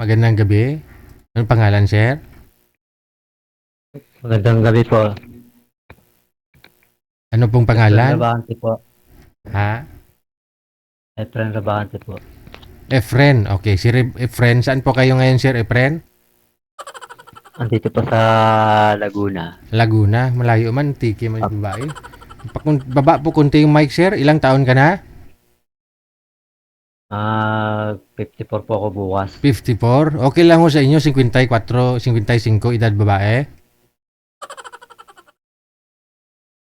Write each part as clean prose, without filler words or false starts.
Magandang gabi. Anong pangalan, sir? Magandang gabi po. Ano pong Efren pangalan? Rabahante po. Ha? Efren Rabahante po. Efren. Okay, si Efren. Saan po kayo ngayon, sir Efren? Andito po sa Laguna. Laguna. Malayo man. Tiki man yung babae. Baba po kunti yung mic, sir. Ilang taon ka na? 54 po ako bukas. 54. Okay lang ho sa inyo. 54, 55, edad babae.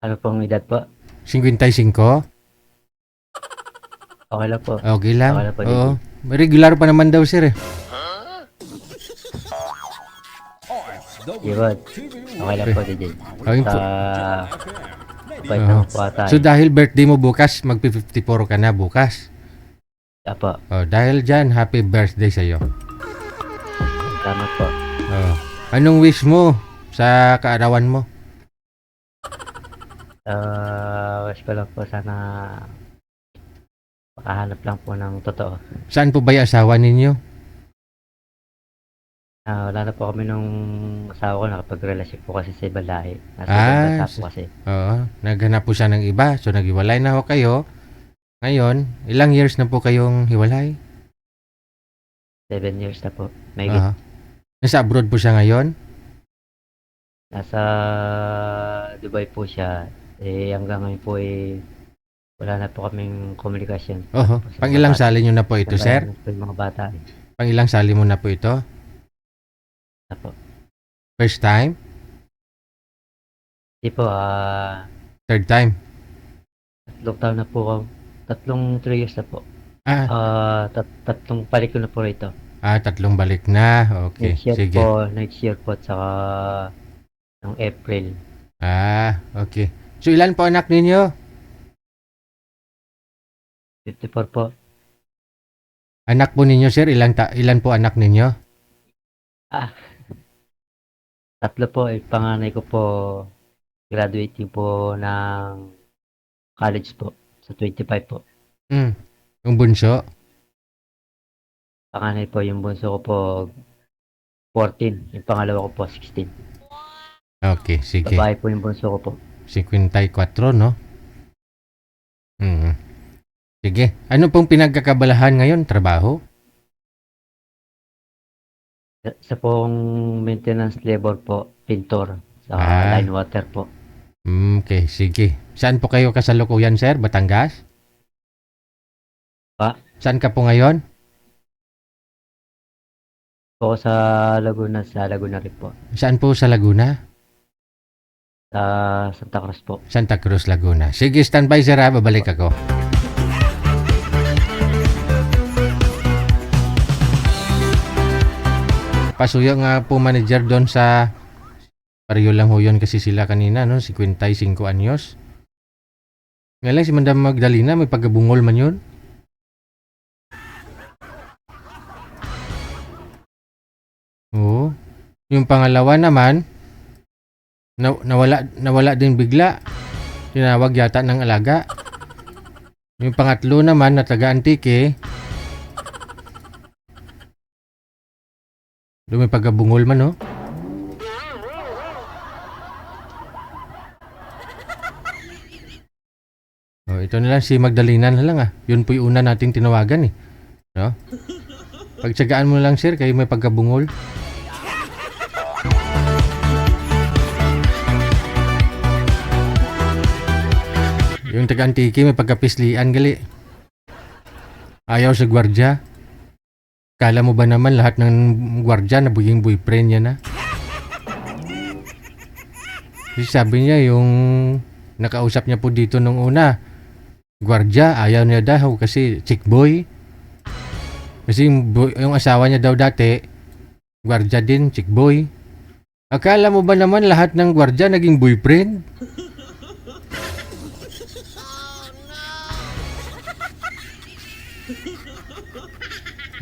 Ano pong edad po? 55. Okay lang po. Okay lang. Okay lang po, Oo. Regular pa naman daw, sir. Yun. Okay lang po, DJ. Okay po. Sa bait Oo. naman po ata. So dahil birthday mo bukas, mag-54 ka na bukas. Po. Dahil dyan, happy birthday sa'yo. Salamat po. Anong wish mo sa kaarawan mo? Wish ko lang po sana makahanap lang po ng totoo. Saan po ba yung asawa ninyo? Wala na po kami nung asawa ko. Nakapag-relasyon po kasi sa ibang lahi. Nasa Ah, ibang bansa po kasi. Oo, naghanap po siya ng iba. So, naghiwalay na ho kayo. Ngayon, ilang years na po kayong hiwalay? 7 years na po. May Oo. Nasa abroad po siya ngayon? Nasa Dubai po siya. Hanggang ngayon po wala na po kaming komunikasyon. Oo. Sa Pang mga ilang bata. sali nyo na po ito, sir? Sa mga bata. Pang ilang sali mo na po ito? Po. First time? Hindi po, Third time? tatlong taon na po ako. 3 years na po. Tatlong balik ko na po rito. Tatlong balik na. Okay, sige. Next year po, at saka ng April. Okay. So, ilan po anak ninyo? 54 po. Anak po ninyo, sir? Ilan po anak ninyo? Tatlo po. Panganay ko po, graduating po ng college po. Sa 25 po. Yung bunso? Panganay po, yung bunso ko po 14. Yung pangalawa ko po 16. Okay, sige. Babae po yung bunso ko po. 54, no? Sige. Ano pong pinagkakabalahan ngayon? Trabaho? Sa pong maintenance labor po, pintor. Sa line water po. Okay, sige. Saan po kayo kasalukuyan, sir? Batangas? Saan ka po ngayon? Po sa Laguna rin po. Saan po sa Laguna? Sa Santa Cruz po. Santa Cruz, Laguna. Sige, standby, sir, ha? Babalik ako. Pasuyo nga po manager doon sa pareho lang ho yun kasi sila kanina, no? 55 anyos. Ngayon si Madam Magdalena, may pagkabungol man yun. Oo. Yung pangalawa naman, nawala din bigla. Tinawag yata ng alaga. Yung pangatlo naman na taga-Antique, doon may pagkabungol man, no? Ito na lang si Magdalena na lang, ah. Yun po yung una nating tinawagan, eh. No? Pagtsagaan mo lang, sir, kayo may pagkabungol. Yung taga-Antique may pagkapislian gali. Ayaw sa gwardya. Kala mo ba naman lahat ng gwardya na buging boyfriend niya na? Kasi sabi niya yung nakausap niya po dito nung una, gwardya, ayaw niya daw kasi chick boy. Kasi yung asawa niya daw dati, gwardya din, chick boy. Akala mo ba naman lahat ng gwardya naging boyfriend?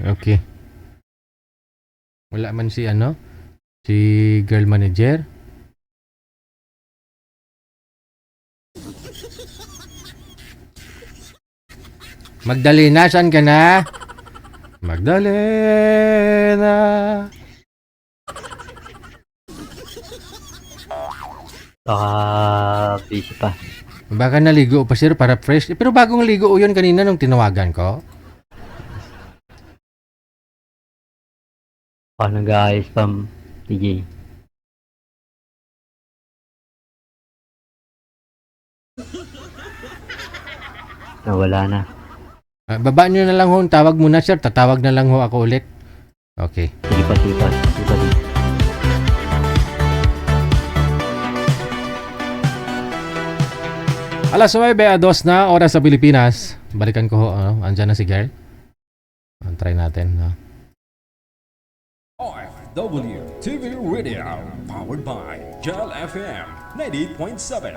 Okay. Wala man si girl manager. Magdalena, saan ka na? Magdalena. Baka busy pa. Baka naligo pa sir para fresh. Pero bagong ligo yun kanina nung tinawagan ko. Baka nag-aayos pa, TJ. Nawala na. Baba nyo na lang ho. Tawag muna sir. Tatawag na lang ho ako ulit. Okay. Sige pa, sige pa. Sige pa, sige. Alas 9:02 na oras sa Pilipinas. Balikan ko ho. Andyan na si girl. Try natin. OFW TV Radio, powered by Gel FM 98.7.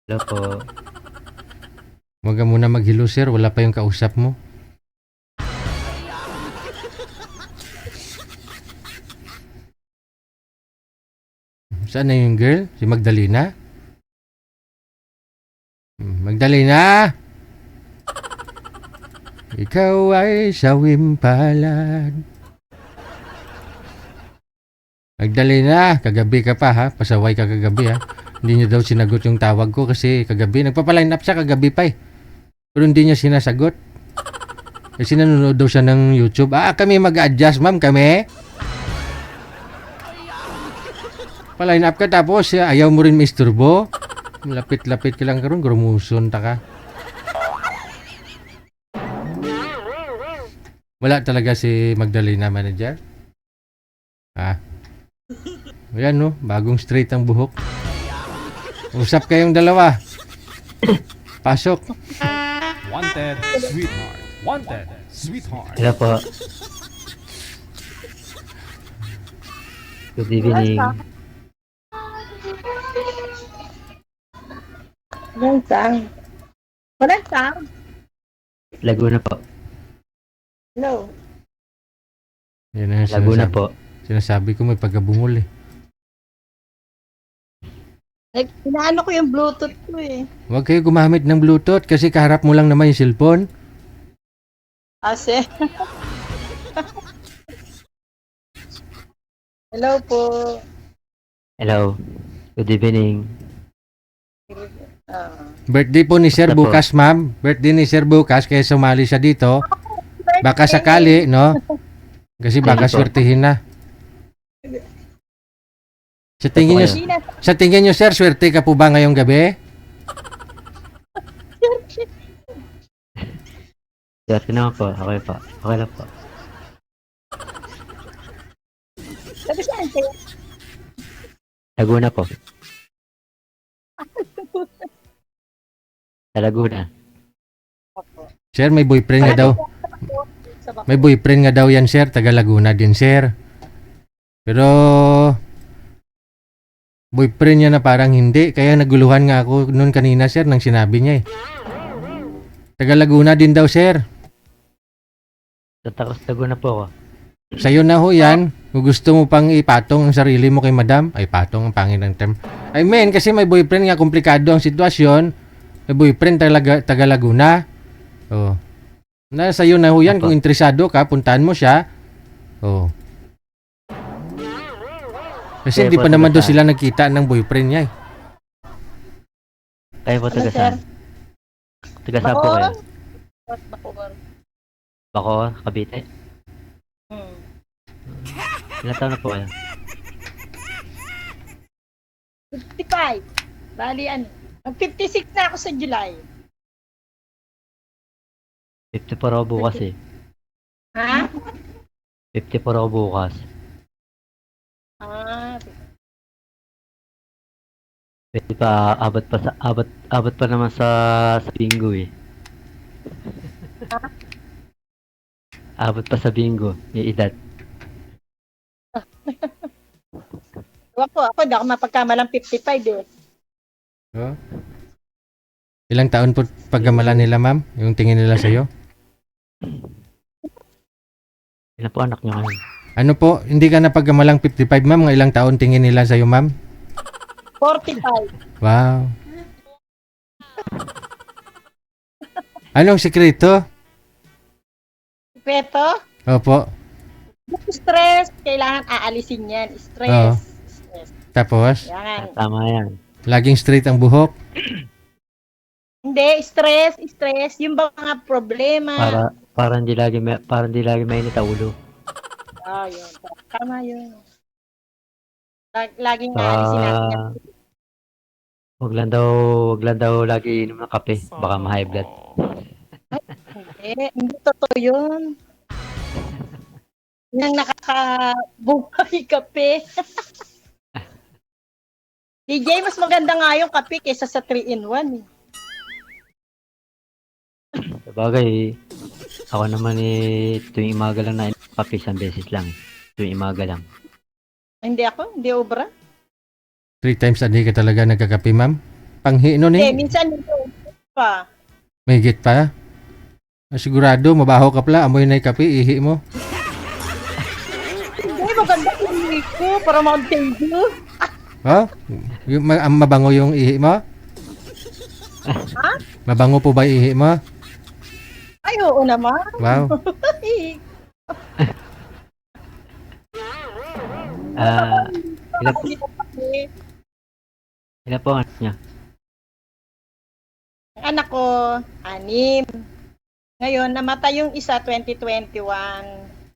Hello po. Huwag ka muna maghilo sir. Wala pa yung kausap mo. Saan na yung girl? Si Magdalena? Magdalena! Ikaw ay sawim palad. Magdalena, kagabi ka pa ha? Pasaway ka kagabi ha? Hindi niya daw sinagot yung tawag ko kasi kagabi. Nagpapaline up siya kagabi pa eh. Pero hindi niya sinasagot. Kasi nanonood daw siya ng YouTube. Kami mag-adjust ma'am, kami. Paline up ka tapos ayaw mo rin maisturbo. Lapit-lapit ka lang karon, grumuson ta ka. Wala talaga si Magdalena manager. Ayan no, bagong straight ang buhok. Usap kayong dalawa. Pasok. Wanted, sweetheart. Wanted, sweetheart. Hello po. Good evening. Walang sound. Walang sound. Laguna po. No. Yan ang Laguna sinasabi, po. sinasabi ko may pagkabungol eh. Inaano ko yung Bluetooth ko eh. Huwag kayo gumamit ng Bluetooth kasi kaharap mo lang naman yung cellphone. Ase. Hello po. Hello. Good evening. Birthday po ni Sir Basta po. bukas, ma'am. Birthday ni Sir bukas kaya sumali siya dito. Baka sakali, no? Kasi baka Ano po? swertihin na. Sa tingin niyo, Hindi na. sa tingin niyo, Sir, swerte ka po ba ngayong gabi? Swerte naman po. Okay po. Okay lang po. Sabi saan kayo? Laguna po. Sa Laguna. Sir, may boyfriend nga daw. Sa bako. May boyfriend nga daw yan, Sir. Taga Laguna din, Sir. Pero boyfriend niya na parang hindi. Kaya naguluhan nga ako noon kanina, Sir, nang sinabi niya eh. Taga Laguna din daw, Sir. Sa Laguna po ako. Sa'yo na ho yan. Kung gusto mo pang ipatong ang sarili mo kay madam, ay patong ang pangit ng term. I mean, kasi may boyfriend nga, komplikado ang sitwasyon. May boyfriend taga Laguna. Oh. Na sa'yo na ho yan. Apa. Kung interesado ka, puntahan mo siya. Oh. Kasi Kaya hindi po, pa naman taga daw saan? sila nagkita ng boyfriend niya eh. Kayo po Ano, taga sir? saan? Taga saan po kayo? Bacoor. Bacoor, Cavite. Hmm. Ilan taon na po kayo? 55. Bali ano. Mag-56 na ako sa July. 54 ako bukas eh. Ha? 54 ako bukas. Ah, Pwede pa, abot pa naman sa bingo eh. Abot pa sa bingo, yung edad. ako hindi ako mapagkamalang 55 eh. Oh. Ilang taon po pagkamalan nila, ma'am? Yung tingin nila sa'yo? Ilan po anak niyo ngayon? Ano po? Hindi ka na pagkamalang 55, ma'am? Mga ilang taon tingin nila sa'yo, ma'am? 45. Wow. Anong sikreto? Peto, Opo. stress, kailangan aalisin yan. Stress. Oo. Stress. Tapos, Yan. Tama yan. laging straight ang buhok. Hindi, stress. Yung ba mga problema. Para hindi lagi mainit ang ulo. Yun. Tama yun. Laging Saka, aalisin natin yan. wag lang daw lagi inom ng kape. Baka ma-high blood. Hindi totoo yun. Nang nakakabuhay kape. DJ, mas maganda nga yung kape kaysa sa 3-in-1. Eh. Sabagay, ako naman tuwing umaga lang na inom ng kape, isang beses lang. Tuwing umaga lang. Hindi hindi obra. 3 times a day ka talaga nagkakape, ma'am? Panghi nun Minsan hindi obra pa. May higit pa? Sigurado, mabaho ka pala. Amoy na yung kape, ihi mo. Hindi, maganda yung ko para ma-update you. Oh? Mabango yung ihi mo? Ha? Mabango po ba yung ihi mo? Ay, oo naman. Wow. Ilan po ang anak niya? Ang anak ko, 6. Ngayon, namatay yung isa 2021.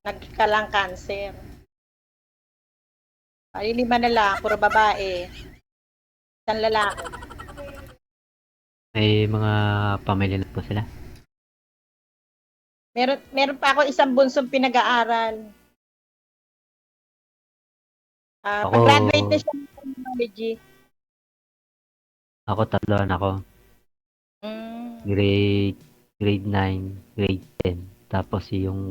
Nagkalang cancer. Ay, 5 na lang, puro babae. Isang lalaki. May mga pamilya na po sila. Meron pa ako isang bunsong pinag-aaral. Pag-graduate na siya ng technology. Ako 3 anak ko. Grade 9, grade 10. Tapos yung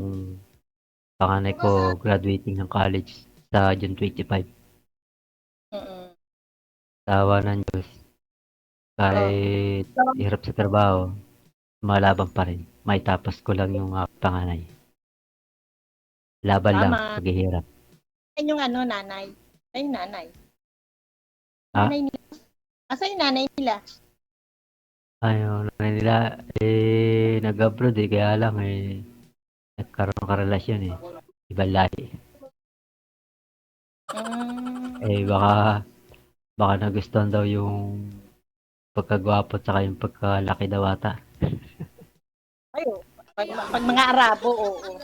panganay ko graduating ng college sa June 25. Tawa ng Diyos. Kahit hirap sa trabaho, malabang pa rin. May tapos ko lang yung panganay. Laban lang, Tama. paghihirap. Yan yung nanay. Ay, nanay. Ha? Nanay nila. Asa yung nanay nila? Ayun, nila, nag-abroad kaya lang nagkaroon karelasyon ibang lahi. Baka nagustuhan daw yung pagkagwapo at saka yung pagkalaki daw ata. Ayo. Pag mga Arabo, oo.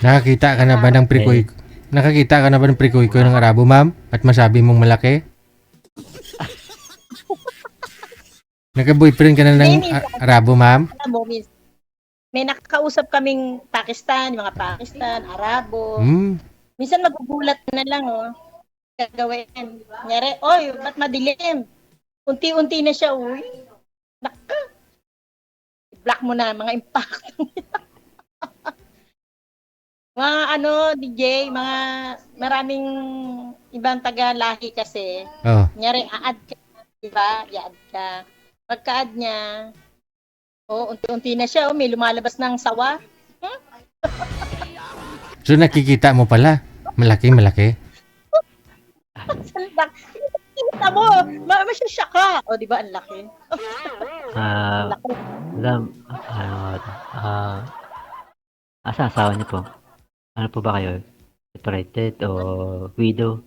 Nakakita ka na ba ng prikoy? Nakakita ka na ba ng prikoy ko ng Arabo, ma'am? At masabi mong malaki? Nagka-boyfriend ka na ng Arabo, ma'am? May nakakausap kaming Pakistan, mga Pakistan, Arabo. Minsan magugulat na lang, gagawin. Kunyari, oy, ba't madilim? Unti-unti na siya, uy. Naka. I-block mo na, mga impact. Mga DJ, mga maraming ibang taga-lahi kasi. Kunyari, a-add ka, diba? I-add ka. Pagka-add niya, unti-unti na siya, may lumalabas ng sawa. So nakikita mo pala, malaki. Kita mo, masyasya ka. O, di ba, ang laki? Asa asawa niyo po? Ano po ba kayo? Separated o widow?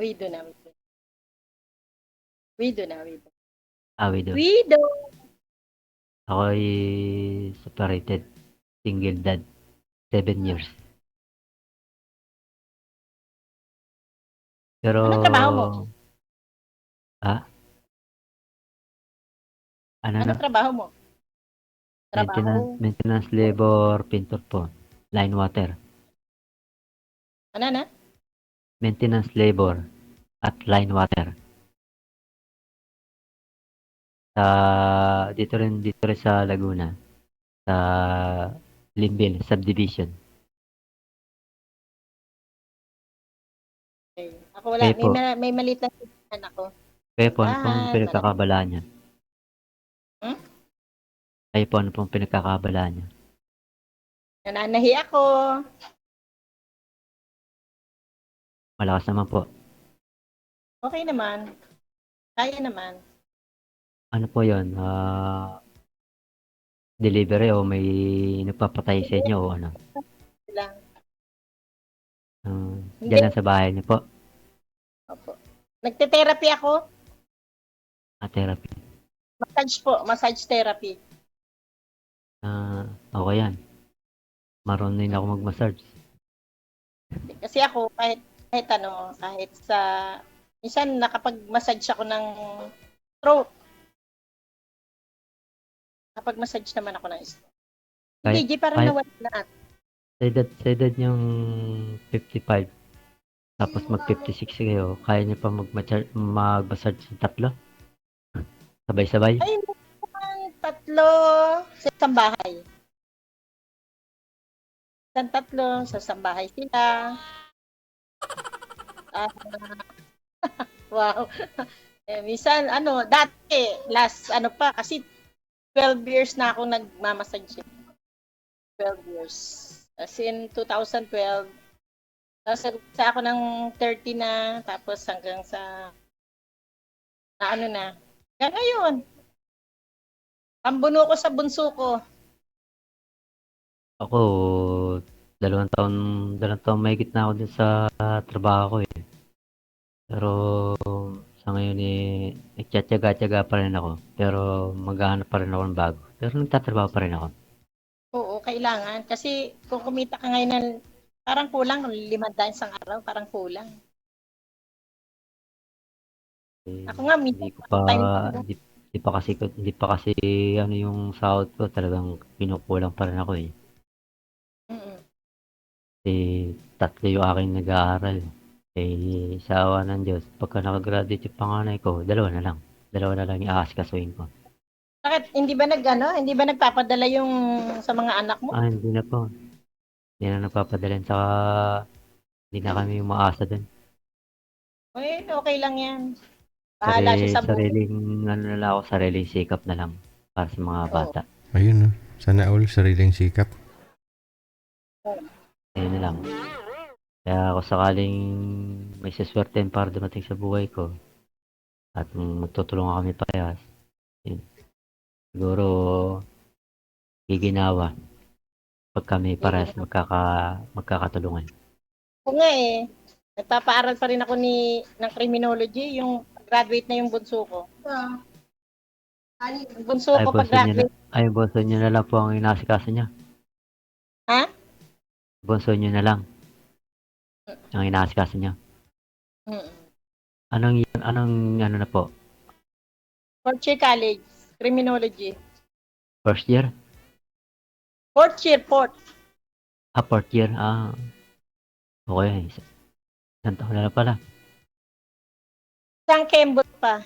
Widow na. Widow. Widow. Widow. Ako ay separated. Single dad. 7 years. Pero... Anong trabaho mo? Anong trabaho mo? Maintenance labor, pintor po. Line water. Ano na? Maintenance labor at line water. Dito rin sa Laguna. Sa Limbil subdivision. Okay. Ako wala, may maliit na anak ko. Kaya po, ano pong pinagkakabalaan niya? Kaya po, ano pong pinagkakabalaan niya? Nananahi ako. Malakas naman po. Okay naman. Kaya naman. Ano po yun? delivery o may nagpapatay sa inyo o ano? lang. Diyan lang sa bahay niyo po, Opo. Nagte-therapy ako. therapy. Massage po, massage therapy. Okay yan. Marunong ako mag-massage. Kasi ako kahit sa minsan nakapag-massage ako ng throat. Nakapag-massage naman ako ng throat. Kahit- Hindi, parang kahit- nawala na. Sa edad niyong 55, tapos mag-56 kayo, kaya niyo pa mag-massage ng tatlo? Sabay-sabay? Ay, tatlo sa isang bahay. Tatlo sa isang bahay sila. Ah, wow. Minsan, dati, kasi 12 years na ako nagmamassage. 12 years. As in 2012, tapos sa ako ng 30 na, tapos hanggang sa, hanggang ngayon. Pambuno ko sa bunso ko. Ako, 2 taon mahigit na ako dun sa trabaho ko eh. Pero sa ngayon nagtsatsaga-tsaga pa rin ako. Pero maghahanap pa rin ako ng bago. Pero nagtatrabaho pa rin ako. Oo, kailangan. Kasi kung kumita ka ngayon ng parang kulang, 5 isang araw, parang kulang. Ako nga, Hindi ko pa, hindi pa kasi yung sahod ko talagang pinukulang pa rin ako eh. Kasi 3 yung aking nag-aaral. Sa awa ng Diyos, pagka nakagraduate yung panganay ko, 2 na lang. 2 na lang yung aasikasuhin ko. Bakit? Hindi ba nagpapadala yung sa mga anak mo? Hindi na po. Hindi na nagpapadalhin. Saka hindi na kami umaasa dun. Okay lang yan. Bahala siya sa buhay. Sariling sikap na lang para sa mga bata. Ayun, no? Sana all sariling sikap. Ayun na lang. Kaya ako sakaling may saswertein para dumating sa buhay ko at magtutulungan kami parehas, siguro giginawa pag kami parehas magkakatulungan. Oo nga eh. Nagpapaaral pa rin ako ng criminology, yung graduate na yung bunso ko. Yung bunso ko pag-graduate. Ay, bunso nyo na lang po ang inaasikaso niya. Ha? Bunso nyo na lang ang inaasikaso niya. Anong ano na po? Fourth year college, criminology. First year? Fourth. 4th year. Okay. Isang taon na pala. Isang kembot pa,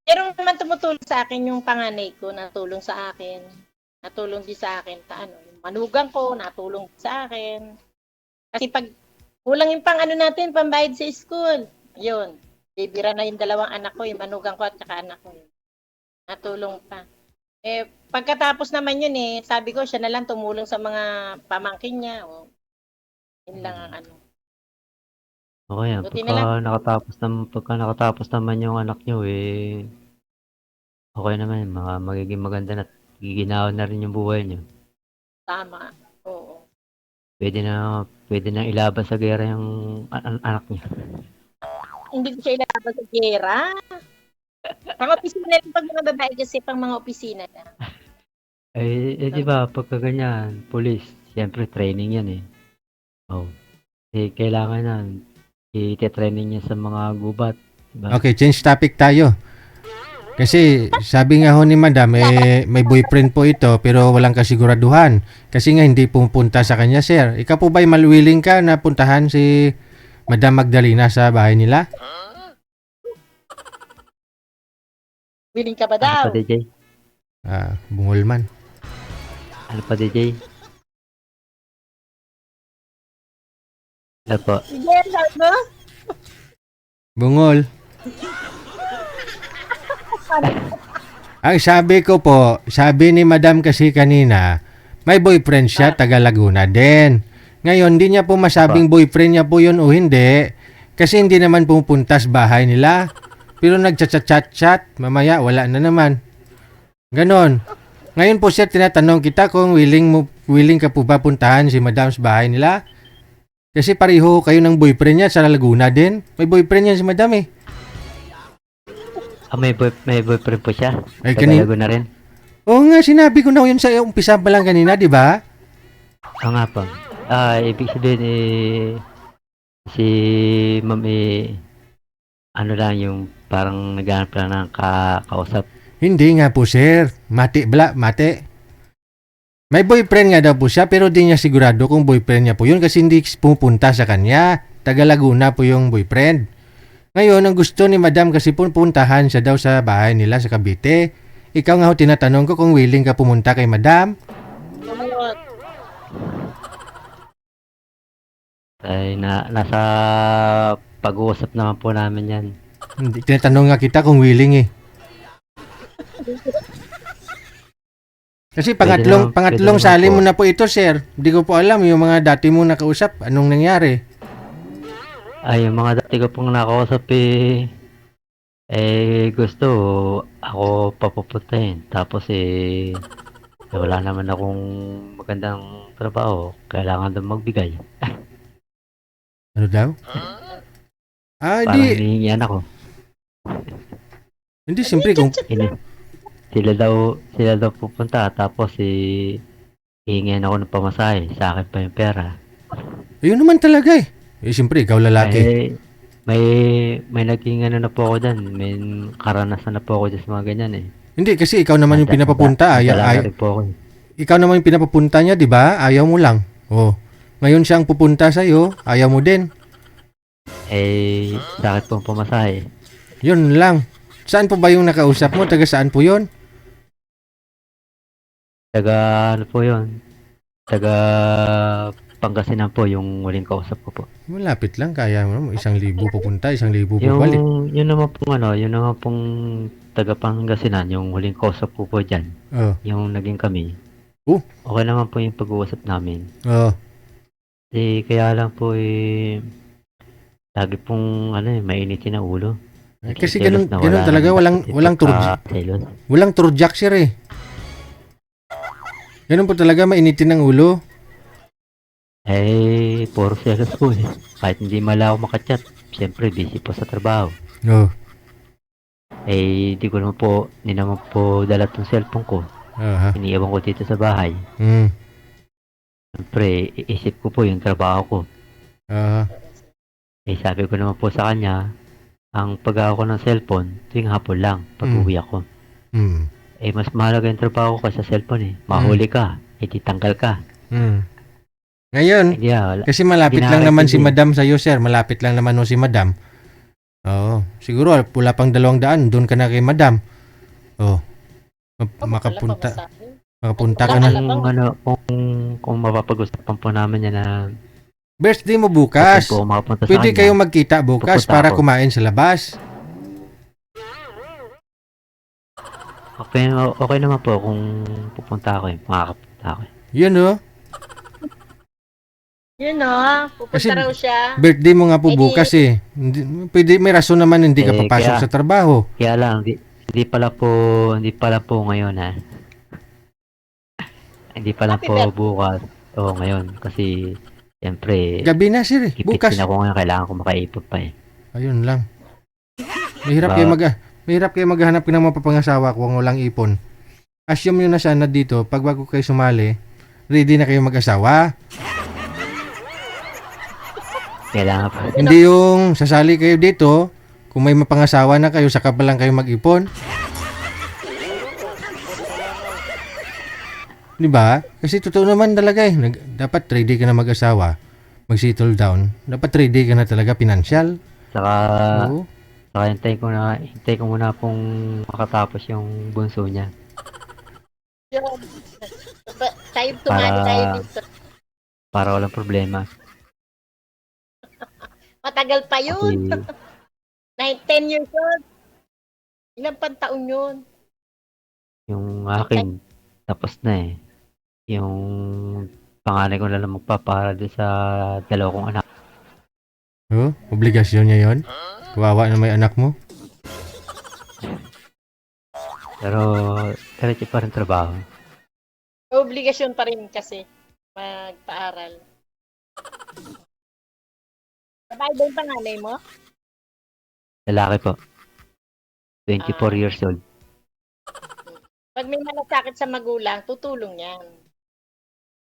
Pero naman tumutulong sa akin yung panganay ko, natulong sa akin. Natulong din sa akin, yung manugang ko, natulong sa akin. Kasi pag kulang yung natin, pambayad sa school. Yun, bibira na yung 2 anak ko, yung manugang ko at saka anak ko. Natulong pa. Pagkatapos naman yun sabi ko, siya na lang tumulong sa mga pamangkin niya. Yun lang ang Okay, Buti na pagka nakatapos naman yung anak nyo, okay naman, magiging maganda na at giginawa na rin yung buhay nyo. Tama. Oo. Pwede na ilaban sa gera yung anak nyo. Hindi ko siya ilabas sa gera. Pang opisina lang pag mga babae kasi pang mga opisina na. Di ba, pagka ganyan, police, siyempre training yan eh. Kailangan na i-training niya sa mga gubat. Diba? Okay, change topic tayo. Kasi sabi nga ho ni Madam, may boyfriend po ito pero walang kasiguraduhan. Kasi nga hindi pupunta sa kanya, sir. Ikaw po ba'y willing ka na puntahan si Madam Magdalena sa bahay nila? Willing ka ba Ano daw? pa, DJ? Bungol man. Ano pa, DJ? Ano po? Yes, ano? Bungol. Ang sabi ko po, sabi ni Madam kasi kanina, may boyfriend siya, taga Laguna din. Ngayon, hindi niya po masabing boyfriend niya po yun o hindi. Kasi hindi naman pupunta sa bahay nila. Pero nagchat-chat-chat, mamaya wala na naman. Ganon. Ngayon po sir, tinatanong kita kung willing ka po ba puntahan si madam sa bahay nila? Kasi pareho kayo ng boyfriend niya sa Laguna din. May boyfriend yan si madam eh. May boyfriend po siya. Ay, Tagalago na rin. Oo nga, sinabi ko na yun sa umpisa pa lang kanina, di ba? Oo nga po. Ibig sabihin si ma'am ano lang yung parang naghanap lang ng kausap. Hindi nga po sir. Mate. May boyfriend nga daw po siya pero di niya sigurado kung boyfriend niya po yun kasi hindi pupunta sa kanya. Taga Laguna po yung boyfriend. Ngayon, ang gusto ni madam kasi puntahan siya daw sa bahay nila sa Cavite. Ikaw nga ho, tinatanong ko kung willing ka pumunta kay madam. Ay, nasa pag-uusap naman po namin yan. Hindi, tinatanong nga kita kung willing eh. Kasi pangatlong naman sali po. mo na po ito, sir. Hindi ko po alam yung mga dati mong nakausap. Anong nangyari? Ay, yung mga dati ko pong nakausap gusto ako papupuntahin. Tapos wala naman akong magandang trabaho. Kailangan doon magbigay. Ano daw? Parang Hindi. hinihingian ako. Hindi, siyempre kung... Sila daw pupunta. Tapos hihingian ako ng pamasahe. Sa akin pa yung pera. Ayun naman talaga eh. Eh, siyempre, ikaw lalaki. May naging ano na po ako dyan. May karanasan na po ako dyan sa mga ganyan eh. Hindi, kasi ikaw naman yung pinapapunta. Dala na rin po ako eh. Ikaw naman yung pinapapunta niya, di ba? Ayaw mo lang. Oh. Ngayon siya ang pupunta sa'yo, ayaw mo din. Sa akin pong pamasahe. Yun lang. Saan po ba yung nakausap mo? Taga saan po yun? Taga ano po yun? Taga Pangasinan po yung huling kausap ko po. Malapit lang, kaya mo. 1,000 pupunta, 1,000 pabalik. Yun naman pong taga Pangasinan, yung huling kausap ko po dyan. Oh. Yung naging kami. Oh. Okay naman po yung pag-uusap namin. Oh. Kaya lang po lagi pong mainitin ang ulo. Kasi Selos ganun na wala talaga, naman walang selos. turjak sir eh. Ganun po talaga, mainitin ang ulo. Puro selos po eh. Kahit hindi mala ako makachat, siyempre busy po sa trabaho. Oh. Di naman po dala tong cellphone ko. Aha. Iniiwan ko dito sa bahay. Siyempre, iisip ko po yung trabaho ko. Aha. Sabi ko naman po sa kanya, ang pag ko ng cellphone, tuwing hapon lang, pag uwi ako. Mas mahalaga yung trabaho ko sa cellphone eh. Mahuli ka, titanggal ka. Ngayon, Wala. kasi malapit lang Ginahit naman ko si din. madam sa'yo, sir. Malapit lang naman si madam. Oo. Siguro, pula pang 200, doon ka na kay madam. Oh. Makapunta ka na. Kung mapapag-usapan po namin yan na Birthday mo bukas. po makapunta sa Pwede kanya. kayong magkita bukas Pupunta para ako. kumain sa labas. Okay naman po kung pupunta ako makakapunta ako Yun oh. Yun pupunta Kasi raw siya. Birthday mo nga po Eh, di- bukas eh. Pwede, may rason naman hindi ka papasok kaya- sa trabaho. Kaya lang, hindi pala po ngayon ha. Hindi pala Happy po birthday. bukas. Ngayon. Kasi, siyempre, Gabi na sir eh. Bukas. Bukas. Ako ngayon, kailangan ko makaipot pa eh. Ayun lang. Mahirap kayo maghanap ng mapapangasawa kung walang ipon. Assume nyo na sana dito, pag bago kayo sumali, ready na kayo mag-asawa. Kailangan pa. Hindi yung sasali kayo dito, kung may mapangasawa na kayo, saka pa lang kayo mag-ipon. Di ba? Kasi totoo naman talaga eh. Dapat ready ka na mag-asawa, mag-settle down. Dapat ready ka na talaga pinansyal. Saka, Oo. hintay ko muna pong makatapos yung bunso niya. Tayo tumali tayo dito. Para walang problema. Matagal pa yun. Kasi 10 years old. Ilang pantaon yun? yung akin, tapos na eh. Yung panganay ko na lang magpapara doon sa dalawa kong anak. Oh, obligasyon niya yon. Kawawa na may anak mo. Pero, diretso pa rin trabaho. Obligasyon pa rin kasi magpaaral. Babae ba yung panganay mo? Lalaki po. 24 Ah. years old. Pag may malasakit sa magulang, tutulong yan.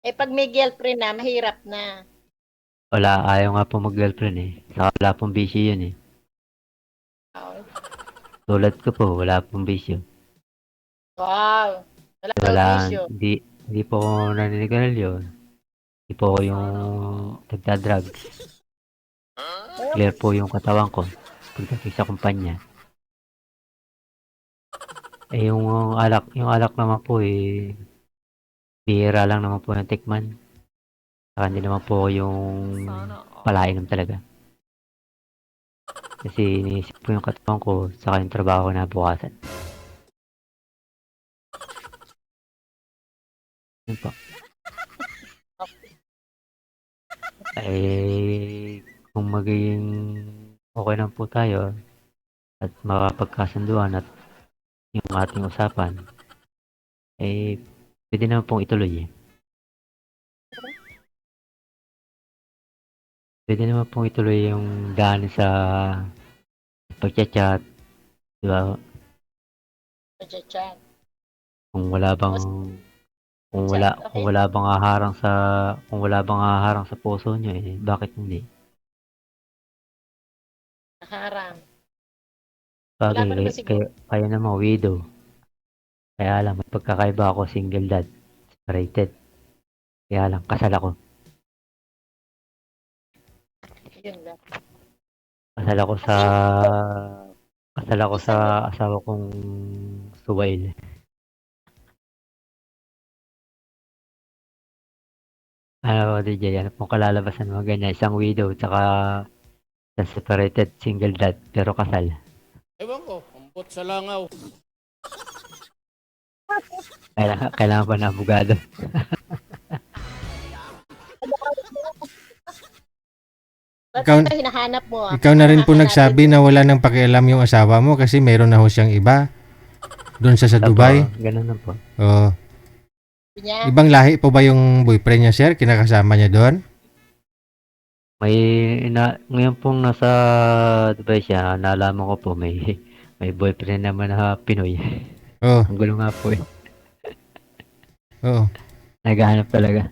Eh pag may girlfriend na, mahirap na. Wala, ayaw nga po mag-girlfriend eh. Saka wala pong bisyo yun eh. Oh, Tulad ko po, wala pong bisyo. wow. Wala daw Wala, bisyo. hindi po ako naninigarilyo. Hindi po ako yung nagda-drugs. Clear po yung katawan ko pagdating sa kumpanya. Eh yung alak naman po eh, bihira lang naman po yung tikman. Saka hindi naman po yung palainom talaga. Kasi iniisip po yung katawan ko saka yung trabaho ko na bukasan. Yun po. Eh, kung magiging okay lang po tayo at makapagkasunduan at yung ating usapan, eh, pwede naman pong ituloy eh. Pwede naman pong ituloy yung daan sa pagchat-chat, di ba? Chat. Kung wala bang kung Okay. wala bang haharang sa puso nyo eh, bakit hindi? Nakaharang. Bagay, Wala pa naman siguro. kaya naman widow. Kaya lang, may pagkakaiba ako, single dad, separated. Kaya lang, kasal ako. Yun lang. Kasal ako sa asawa kong Suwail. Ano, DJ, ano pong kalalabasan mo ganyan? Isang widow, tsaka isang separated single dad, pero kasal. Ewan ko, ambot sa langaw. Kailangan pa na abogado. Ba't Ikaw- ito hinahanap mo? Ikaw na rin po Hinahanapin nagsabi mo. na wala nang pakialam yung asawa mo kasi mayroon na ho siyang iba. Doon sa Dubai. Opo, ganun lang po. Oh. Niya. Ibang lahi po ba yung boyfriend niya, sir? Kinakasama niya doon? Ngayon pong nasa Dubai siya, nalaman ko po may boyfriend naman na Pinoy. Oh, Ang gulo nga po eh. oo. Naghahanap talaga.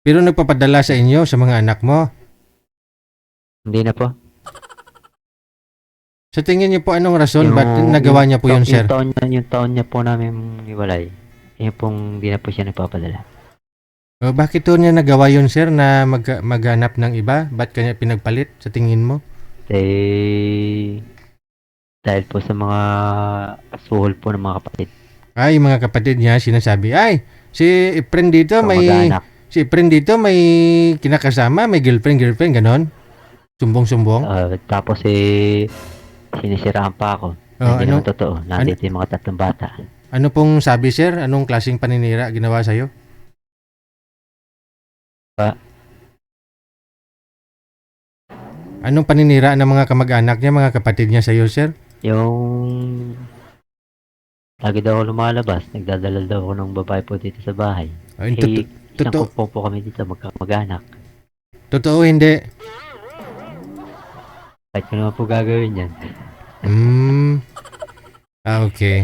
Pero nagpapadala sa inyo, sa mga anak mo. Hindi na po. Sa tingin niyo po anong rason? Ba't nagawa niya po yun, sir? Yung taon niya po namin iwalay. Yun pong hindi na po siya nagpapadala. Oh, bakit to niya nagawa yun, sir, na maghanap ng iba? Ba't kanya pinagpalit sa tingin mo? Dahil po sa mga suhol po ng mga kapatid. Ay, yung mga kapatid niya sinasabi, ay, si Efren dito So, may mag-anak. si Efren dito may kinakasama, may girlfriend, ganon. Sumbong-sumbong. Tapos sinisiraan pa ako. Oh, Hindi ano? naman totoo. Nandito yung mga tatlong bata. Ano pong sabi, sir? Anong klaseng paninira ginawa sa'yo? Anong paninira ng mga kamag-anak niya, mga kapatid niya sa'yo, sir? Yung lagi daw ako lumalabas, nagdadala daw ako ng babae po dito sa bahay. Ay, Isang totoo, kupo po kami dito, magkamag-anak. totoo hindi. Kahit ko naman po gagawin yan. Okay.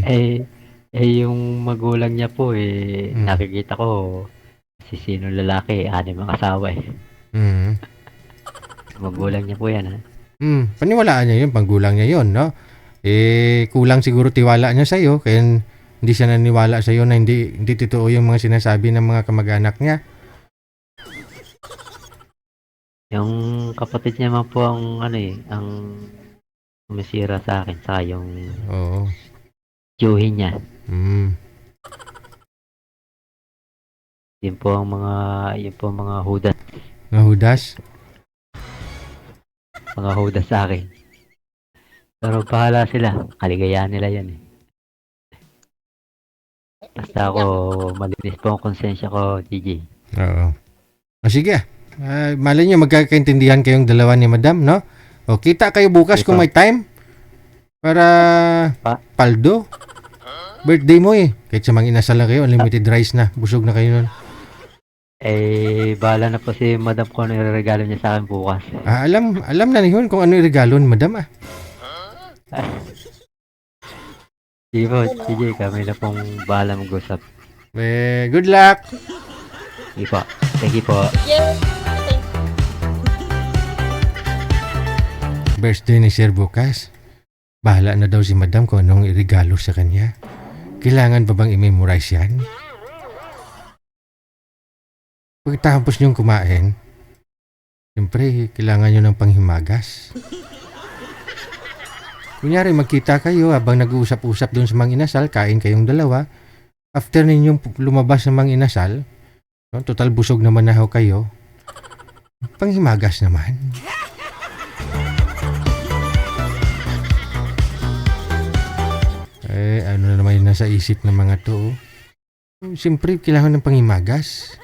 Yung magulang niya po nakikita ko si sinong lalaki, anim ang asawa Magulang niya po yan ha. Paniwalaan niya yun, panggulang niya yun, no? Kulang siguro tiwala niya sa'yo, kaya hindi siya naniwala sa'yo na hindi totoo yung mga sinasabi ng mga kamag-anak niya. Yung kapatid niya man po ang ang sumisira sa akin, sa yung Oo. tiyuhin niya. Yun po ang mga hudas. Nahudas? Mga hudas sa akin. Pero bahala sila. Kaligayahan nila yan Basta ako, malinis po ang konsensya ko, DJ. Oo. Sige. Malay nyo, magkakaintindihan kayong dalawa ni Madam, no? O, kita kayo bukas Ito. kung may time para Pa? paldo. Birthday mo eh. Kahit sa mga inasal na kayo, unlimited rice na. Busog na kayo nun. Eh, bahala na po si madam ko ano yung regalo niya sa akin bukas. Alam na yun kung ano yung regalo ni madam ah. Sige po, sige, kami na pong bahala mag-usap. Good luck! Sige po. Thank you po. Yes. Birthday ni Sir bukas. Bahala na daw si madam kung anong irigalo sa kanya. Kailangan pa bang i-memorize yan? Pagkatapos niyong kumain, siyempre, kailangan niyo ng panghimagas. Kunyari, magkita kayo habang nag-uusap-usap doon sa mga inasal, kain kayong dalawa. After ninyong lumabas ng mga inasal, no, total busog naman na kayo, panghimagas naman. Ano na naman yung nasa isip ng mga to? Siyempre, kailangan ng panghimagas.